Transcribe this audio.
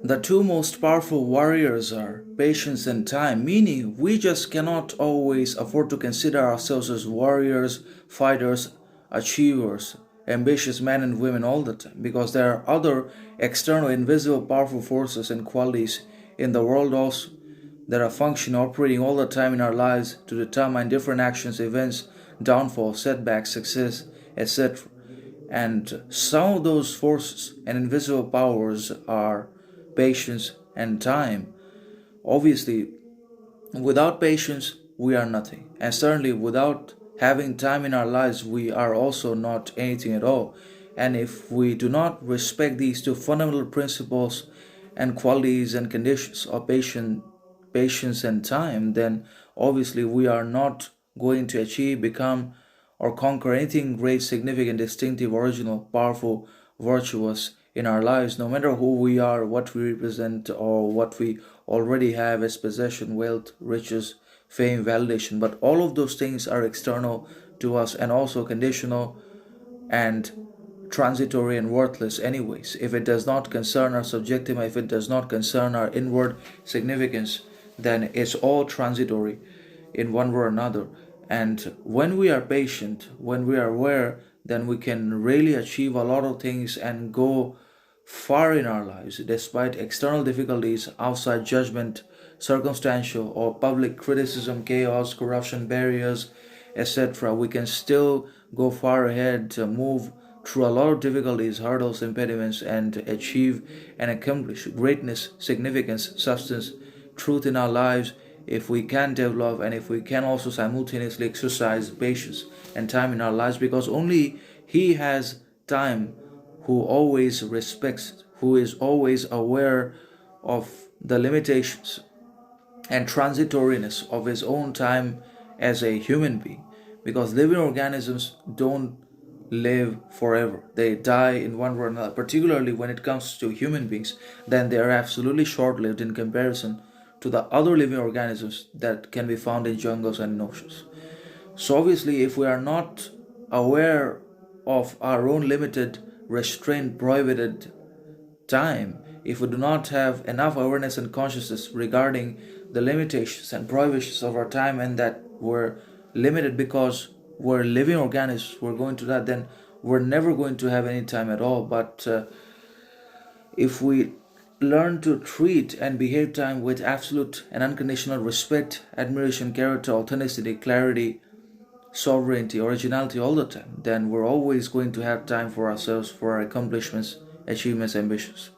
The two most powerful warriors are patience and time, meaning we just cannot always afford to consider ourselves as warriors, fighters, achievers, ambitious men and women all the time, because there are other external, invisible, powerful forces and qualities in the world also that are functioning, operating all the time in our lives to determine different actions, events, downfall, setbacks, success, etc. And some of those forces and invisible powers are patience and time. Obviously, without patience, we are nothing. And certainly, without having time in our lives, we are also not anything at all. And if we do not respect these two fundamental principles and qualities and conditions of patience and time, then obviously we are not going to achieve, become, or conquer anything great, significant, distinctive, original, powerful, virtuous in our lives, no matter who we are, what we represent, or what we already have as possession, wealth, riches, fame, validation. But all of those things are external to us and also conditional and transitory and worthless anyways. If it does not concern our subjective, if it does not concern our inward significance, then it's all transitory in one way or another. And when we are patient, when we are aware, then we can really achieve a lot of things and go far in our lives despite external difficulties, outside judgment, circumstantial or public criticism, chaos, corruption, barriers, etc. We can still go far ahead, to move through a lot of difficulties, hurdles, impediments, and achieve and accomplish greatness, significance, substance, truth in our lives if we can develop and if we can also simultaneously exercise patience and time in our lives, because only He has time who always respects, who is always aware of the limitations and transitoriness of his own time as a human being. Because living organisms don't live forever, they die in one way or another. Particularly when it comes to human beings, then they are absolutely short lived in comparison to the other living organisms that can be found in jungles and in oceans. So, obviously, if we are not aware of our own limited, restrained, prohibited time, if we do not have enough awareness and consciousness regarding the limitations and prohibitions of our time, and that we're limited because we're living organisms, we're going to that, then we're never going to have any time at all. But if we learn to treat and behave time with absolute and unconditional respect, admiration, character, authenticity, clarity, sovereignty, originality all the time, then we're always going to have time for ourselves, for our accomplishments, achievements, ambitions.